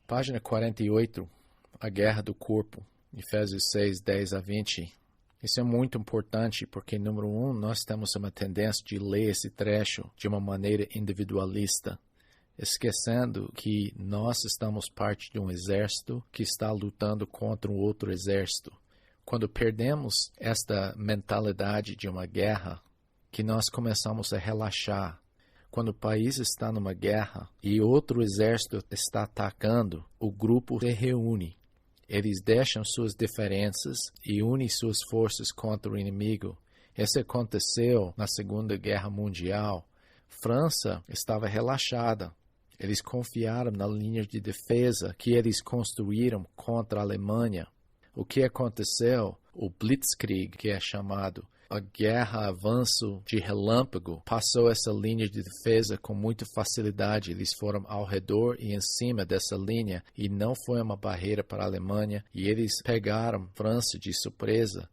Página 48, a guerra do corpo, Efésios 6, 10 a 20. Isso é muito importante porque, número 1, nós temos uma tendência de ler esse trecho de uma maneira individualista, esquecendo que nós estamos parte de um exército que está lutando contra um outro exército. Quando perdemos esta mentalidade de uma guerra, que nós começamos a relaxar. Quando o país está numa guerra e outro exército está atacando, o grupo se reúne. Eles deixam suas diferenças e unem suas forças contra o inimigo. Isso aconteceu na Segunda Guerra Mundial. França estava relaxada. Eles confiaram na linha de defesa que eles construíram contra a Alemanha. O que aconteceu? O Blitzkrieg, que é chamado, a guerra-avanço de relâmpago, passou essa linha de defesa com muita facilidade. Eles foram ao redor e em cima dessa linha e não foi uma barreira para a Alemanha. E eles pegaram França de surpresa,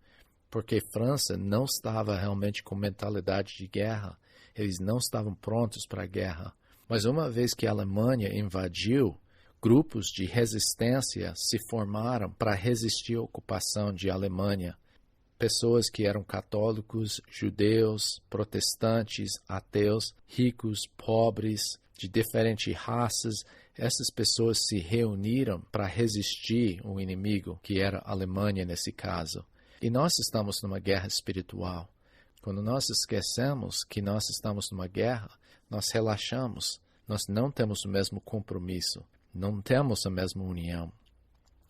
porque França não estava realmente com mentalidade de guerra. Eles não estavam prontos para a guerra. Mas uma vez que a Alemanha invadiu, grupos de resistência se formaram para resistir à ocupação de Alemanha. Pessoas que eram católicos, judeus, protestantes, ateus, ricos, pobres, de diferentes raças, essas pessoas se reuniram para resistir ao inimigo, que era a Alemanha nesse caso. E nós estamos numa guerra espiritual. Quando nós esquecemos que nós estamos numa guerra, nós relaxamos. Nós não temos o mesmo compromisso, não temos a mesma união.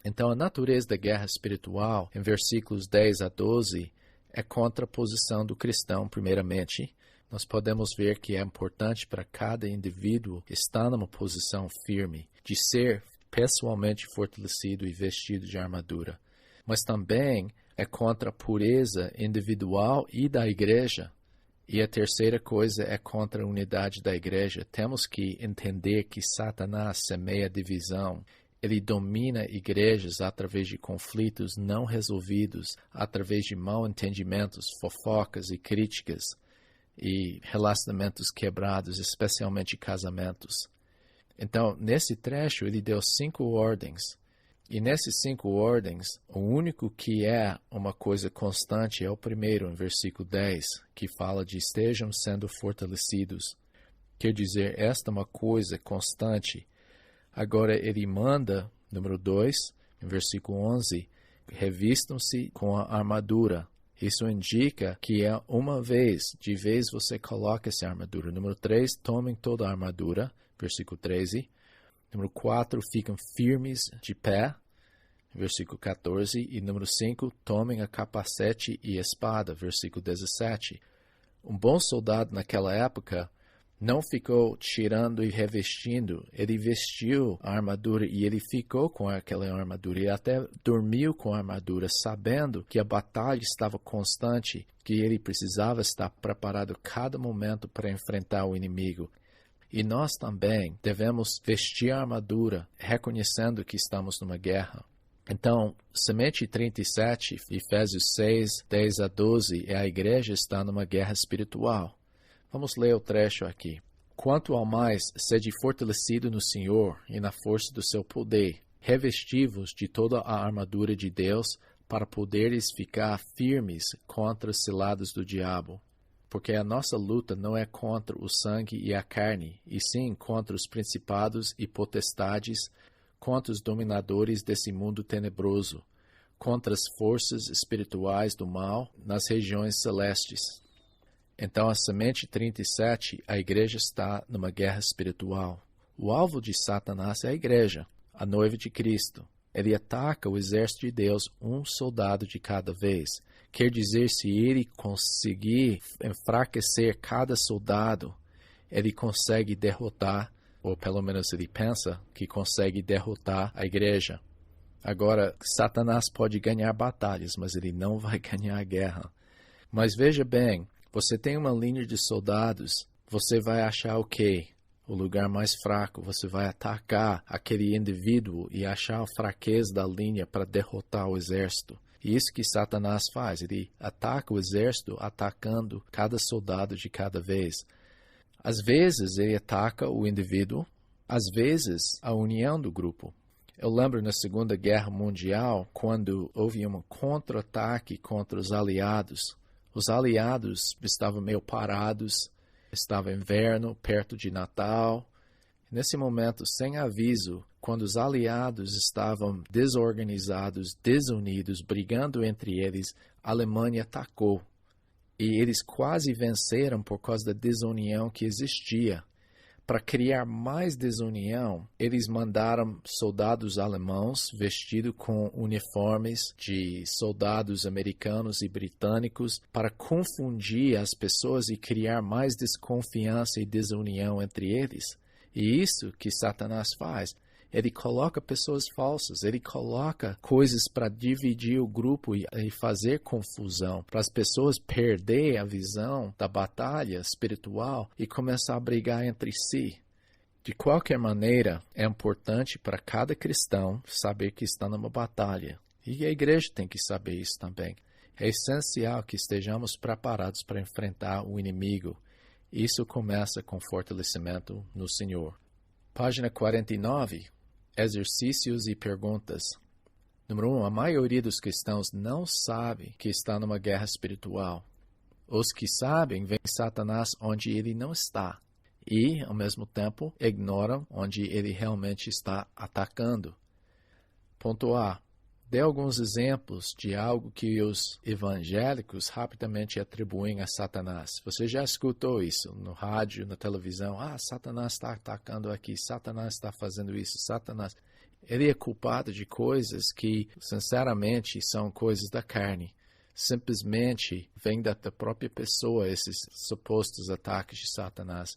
Então, a natureza da guerra espiritual, em versículos 10 a 12, é contra a posição do cristão, primeiramente. Nós podemos ver que é importante para cada indivíduo estar numa posição firme, de ser pessoalmente fortalecido e vestido de armadura. Mas também é contra a pureza individual e da igreja. E a terceira coisa é contra a unidade da igreja. Temos que entender que Satanás semeia divisão. Ele domina igrejas através de conflitos não resolvidos, através de mal entendimentos, fofocas e críticas, e relacionamentos quebrados, especialmente casamentos. Então, nesse trecho, ele deu 5 ordens. E nessas 5 ordens, o único que é uma coisa constante é o primeiro, em versículo 10, que fala de estejam sendo fortalecidos. Quer dizer, esta é uma coisa constante. Agora ele manda, número 2, em versículo 11, revistam-se com a armadura. Isso indica que é uma vez, de vez você coloca essa armadura. Número 3, tomem toda a armadura, versículo 13. Número 4, ficam firmes de pé, versículo 14. E número 5, tomem a capacete e espada, versículo 17. Um bom soldado naquela época não ficou tirando e revestindo, ele vestiu a armadura e ele ficou com aquela armadura. Ele até dormiu com a armadura, sabendo que a batalha estava constante, que ele precisava estar preparado cada momento para enfrentar o inimigo. E nós também devemos vestir a armadura, reconhecendo que estamos numa guerra. Então, semente 37, Efésios 6, 10 a 12, a igreja está numa guerra espiritual. Vamos ler o trecho aqui. Quanto ao mais, sede fortalecido no Senhor e na força do seu poder, revesti-vos de toda a armadura de Deus, para poderes ficar firmes contra os cilados do diabo. Porque a nossa luta não é contra o sangue e a carne, e sim contra os principados e potestades, contra os dominadores desse mundo tenebroso, contra as forças espirituais do mal nas regiões celestes. Então, a semente 37, a igreja está numa guerra espiritual. O alvo de Satanás é a igreja, a noiva de Cristo. Ele ataca o exército de Deus, um soldado de cada vez. Quer dizer, se ele conseguir enfraquecer cada soldado, ele consegue derrotar, ou pelo menos ele pensa que consegue derrotar a igreja. Agora, Satanás pode ganhar batalhas, mas ele não vai ganhar a guerra. Mas veja bem, você tem uma linha de soldados, você vai achar o quê? O lugar mais fraco, você vai atacar aquele indivíduo e achar a fraqueza da linha para derrotar o exército. E isso que Satanás faz, ele ataca o exército atacando cada soldado de cada vez. Às vezes ele ataca o indivíduo, às vezes a união do grupo. Eu lembro na Segunda Guerra Mundial, quando houve um contra-ataque contra os aliados. Os aliados estavam meio parados, estava inverno, perto de Natal. Nesse momento, sem aviso, quando os aliados estavam desorganizados, desunidos, brigando entre eles, a Alemanha atacou. E eles quase venceram por causa da desunião que existia. Para criar mais desunião, eles mandaram soldados alemãos vestidos com uniformes de soldados americanos e britânicos para confundir as pessoas e criar mais desconfiança e desunião entre eles. E isso que Satanás faz. Ele coloca pessoas falsas, ele coloca coisas para dividir o grupo e fazer confusão, para as pessoas perderem a visão da batalha espiritual e começar a brigar entre si. De qualquer maneira, é importante para cada cristão saber que está numa batalha. E a igreja tem que saber isso também. É essencial que estejamos preparados para enfrentar o inimigo. Isso começa com fortalecimento no Senhor. Página 49. Exercícios e perguntas. Número 1. A maioria dos cristãos não sabe que está numa guerra espiritual. Os que sabem veem Satanás onde ele não está e, ao mesmo tempo, ignoram onde ele realmente está atacando. Ponto A. Dê alguns exemplos de algo que os evangélicos rapidamente atribuem a Satanás. Você já escutou isso no rádio, na televisão? Satanás está atacando aqui, Satanás está fazendo isso, Satanás. Ele é culpado de coisas que, sinceramente, são coisas da carne. Simplesmente vem da própria pessoa esses supostos ataques de Satanás.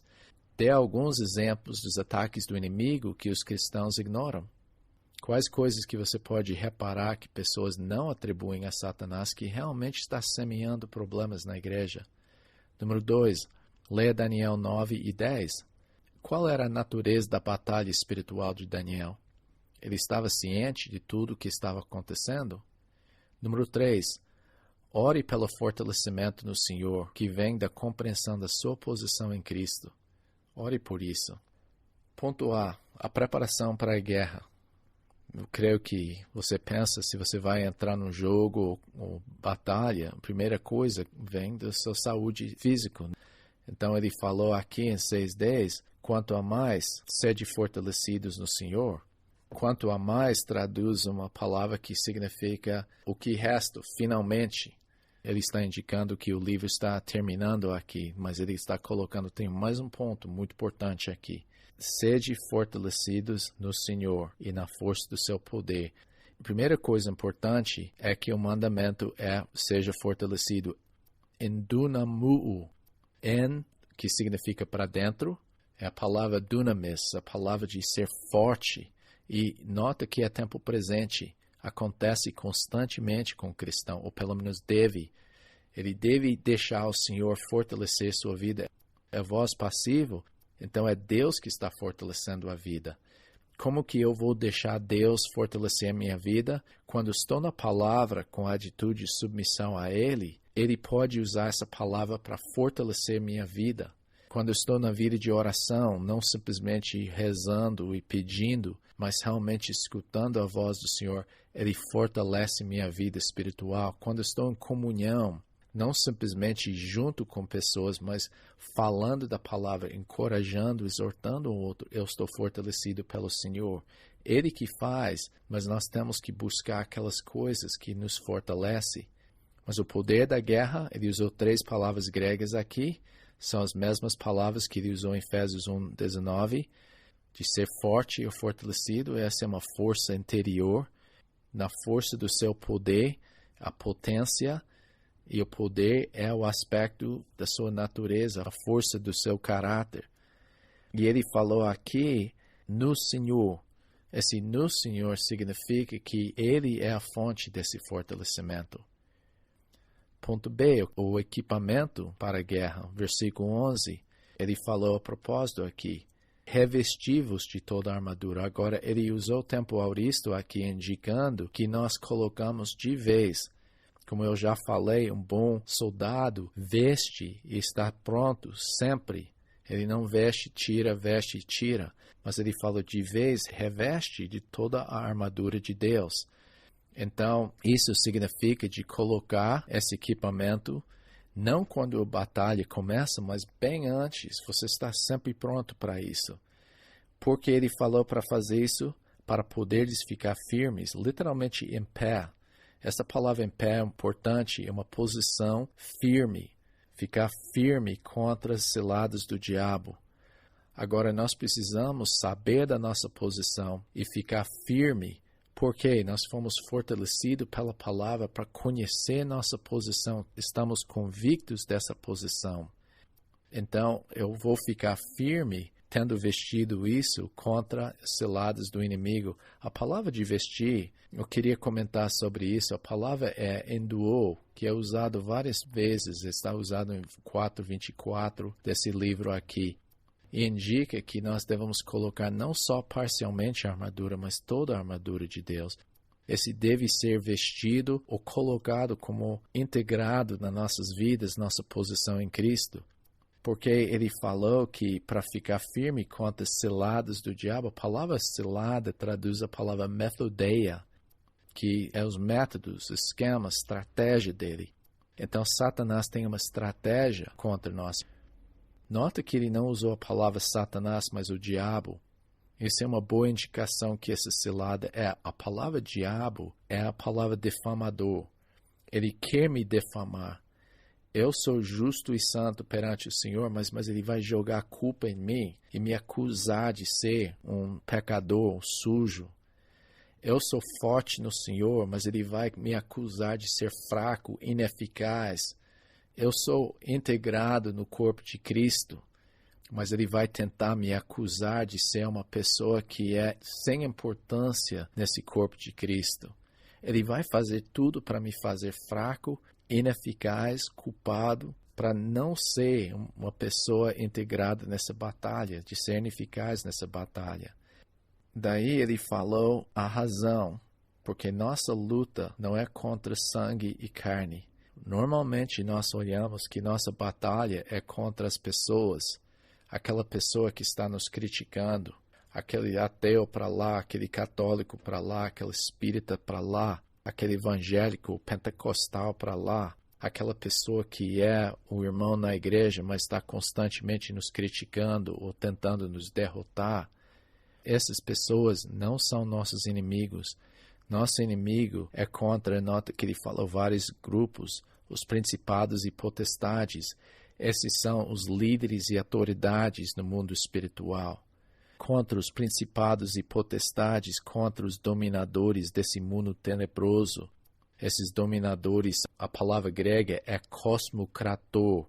Dê alguns exemplos dos ataques do inimigo que os cristãos ignoram. Quais coisas que você pode reparar que pessoas não atribuem a Satanás que realmente está semeando problemas na igreja? Número 2. Leia Daniel 9 e 10. Qual era a natureza da batalha espiritual de Daniel? Ele estava ciente de tudo o que estava acontecendo? Número 3. Ore pelo fortalecimento no Senhor, que vem da compreensão da sua posição em Cristo. Ore por isso. Ponto A. A preparação para a guerra. Eu creio que você pensa, se você vai entrar num jogo ou batalha, a primeira coisa vem da sua saúde física. Então ele falou aqui em 6:10, quanto a mais, sede fortalecidos no Senhor. Quanto a mais traduz uma palavra que significa o que resta, finalmente. Ele está indicando que o livro está terminando aqui, mas ele está colocando, tem mais um ponto muito importante aqui. Sede fortalecidos no Senhor e na força do seu poder. A primeira coisa importante é que o mandamento seja fortalecido em dunamu. En, que significa para dentro, é a palavra dunamis, a palavra de ser forte. E nota que é tempo presente. Acontece constantemente com o cristão, ou pelo menos deve. Ele deve deixar o Senhor fortalecer sua vida. É voz passivo. Então é Deus que está fortalecendo a vida. Como que eu vou deixar Deus fortalecer a minha vida? Quando estou na palavra com a atitude de submissão a Ele, Ele pode usar essa palavra para fortalecer minha vida. Quando estou na vida de oração, não simplesmente rezando e pedindo, mas realmente escutando a voz do Senhor, Ele fortalece minha vida espiritual. Quando estou em comunhão, não simplesmente junto com pessoas, mas falando da palavra, encorajando, exortando o outro, eu estou fortalecido pelo Senhor. Ele que faz, mas nós temos que buscar aquelas coisas que nos fortalecem. Mas o poder da guerra, ele usou 3 palavras gregas aqui, são as mesmas palavras que ele usou em Efésios 1:19, de ser forte ou fortalecido. Essa é uma força interior, na força do seu poder, a potência. E o poder é o aspecto da sua natureza, a força do seu caráter. E ele falou aqui, no Senhor. Esse no Senhor significa que Ele é a fonte desse fortalecimento. Ponto B, o equipamento para a guerra. Versículo 11, ele falou a propósito aqui, revestivos de toda a armadura. Agora, ele usou o tempo auristo aqui, indicando que nós colocamos de vez. Como eu já falei, um bom soldado veste e está pronto sempre. Ele não veste e tira. Mas ele falou de vez, reveste de toda a armadura de Deus. Então, isso significa de colocar esse equipamento não quando a batalha começa, mas bem antes. Você está sempre pronto para isso. Porque ele falou para fazer isso, para poderes ficar firmes, literalmente em pé. Essa palavra em pé é importante, é uma posição firme. Ficar firme contra as ciladas do diabo. Agora, nós precisamos saber da nossa posição e ficar firme, porque nós fomos fortalecidos pela palavra para conhecer nossa posição. Estamos convictos dessa posição. Então, eu vou ficar firme tendo vestido isso contra as ciladas do inimigo. A palavra de vestir, eu queria comentar sobre isso. A palavra é enduo, que é usado várias vezes. Está usado em 4:24 desse livro aqui. E indica que nós devemos colocar não só parcialmente a armadura, mas toda a armadura de Deus. Esse deve ser vestido ou colocado como integrado nas nossas vidas, nossa posição em Cristo. Porque ele falou que para ficar firme contra as ciladas do diabo, a palavra cilada traduz a palavra methodeia, que é os métodos, esquema, estratégia dele. Então, Satanás tem uma estratégia contra nós. Nota que ele não usou a palavra Satanás, mas o diabo. Isso é uma boa indicação que essa cilada é. A palavra diabo é a palavra defamador. Ele quer me defamar. Eu sou justo e santo perante o Senhor, mas ele vai jogar culpa em mim e me acusar de ser um pecador, um sujo. Eu sou forte no Senhor, mas ele vai me acusar de ser fraco, ineficaz. Eu sou integrado no corpo de Cristo, mas ele vai tentar me acusar de ser uma pessoa que é sem importância nesse corpo de Cristo. Ele vai fazer tudo para me fazer fraco, ineficaz, culpado, para não ser uma pessoa integrada nessa batalha, de ser ineficaz nessa batalha. Daí ele falou a razão, porque nossa luta não é contra sangue e carne. Normalmente nós olhamos que nossa batalha é contra as pessoas, aquela pessoa que está nos criticando, aquele ateu para lá, aquele católico para lá, aquele espírita para lá, aquele evangélico pentecostal para lá, aquela pessoa que é o irmão na igreja, mas está constantemente nos criticando ou tentando nos derrotar. Essas pessoas não são nossos inimigos. Nosso inimigo é contra, nota que ele falou, vários grupos, os principados e potestades. Esses são os líderes e autoridades no mundo espiritual. Contra os principados e potestades, contra os dominadores desse mundo tenebroso. Esses dominadores, a palavra grega é cosmocrator,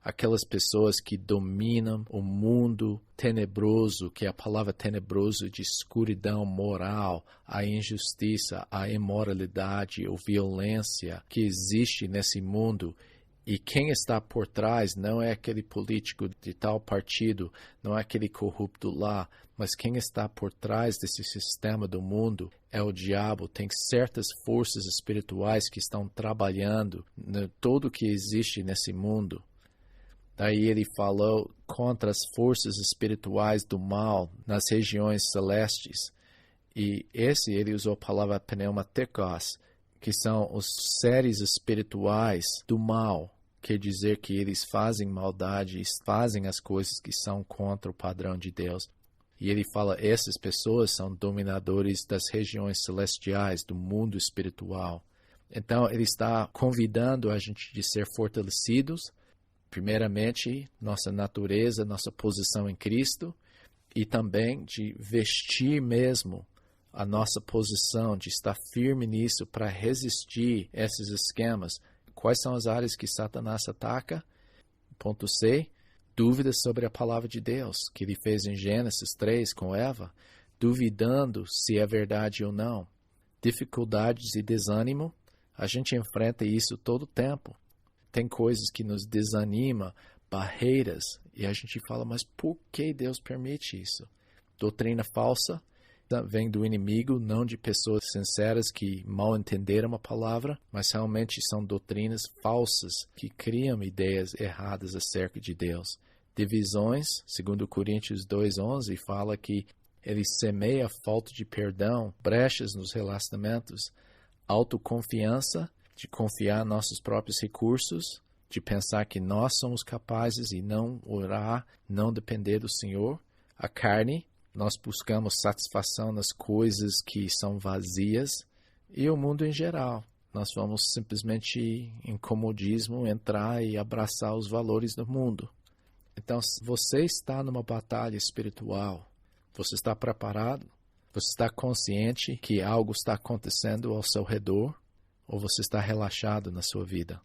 aquelas pessoas que dominam o mundo tenebroso, que é a palavra tenebroso de escuridão moral, a injustiça, a imoralidade ou violência que existe nesse mundo. E quem está por trás não é aquele político de tal partido, não é aquele corrupto lá, mas quem está por trás desse sistema do mundo é o diabo. Tem certas forças espirituais que estão trabalhando em tudo que existe nesse mundo. Daí ele falou contra as forças espirituais do mal nas regiões celestes. E ele usou a palavra pneumatikos, que são os seres espirituais do mal. Quer dizer que eles fazem maldade, fazem as coisas que são contra o padrão de Deus. E ele fala, essas pessoas são dominadores das regiões celestiais, do mundo espiritual. Então ele está convidando a gente de ser fortalecidos, primeiramente, nossa natureza, nossa posição em Cristo, e também de vestir mesmo a nossa posição, de estar firme nisso para resistir a esses esquemas. Quais são as áreas que Satanás ataca? Ponto C, dúvidas sobre a palavra de Deus, que ele fez em Gênesis 3 com Eva, duvidando se é verdade ou não. Dificuldades e desânimo, a gente enfrenta isso todo o tempo. Tem coisas que nos desanimam, barreiras, e a gente fala, mas por que Deus permite isso? Doutrina falsa vem do inimigo, não de pessoas sinceras que mal entenderam a palavra, mas realmente são doutrinas falsas que criam ideias erradas acerca de Deus. divisões. Segundo Coríntios 2:11 fala que ele semeia falta de perdão, brechas nos relacionamentos, autoconfiança, de confiar em nossos próprios recursos, de pensar que nós somos capazes e não orar, não depender do Senhor. A carne, nós buscamos satisfação nas coisas que são vazias. E o mundo em geral, nós vamos simplesmente, em comodismo, entrar e abraçar os valores do mundo. Então, se você está numa batalha espiritual, você está preparado? Você está consciente que algo está acontecendo ao seu redor? Ou você está relaxado na sua vida?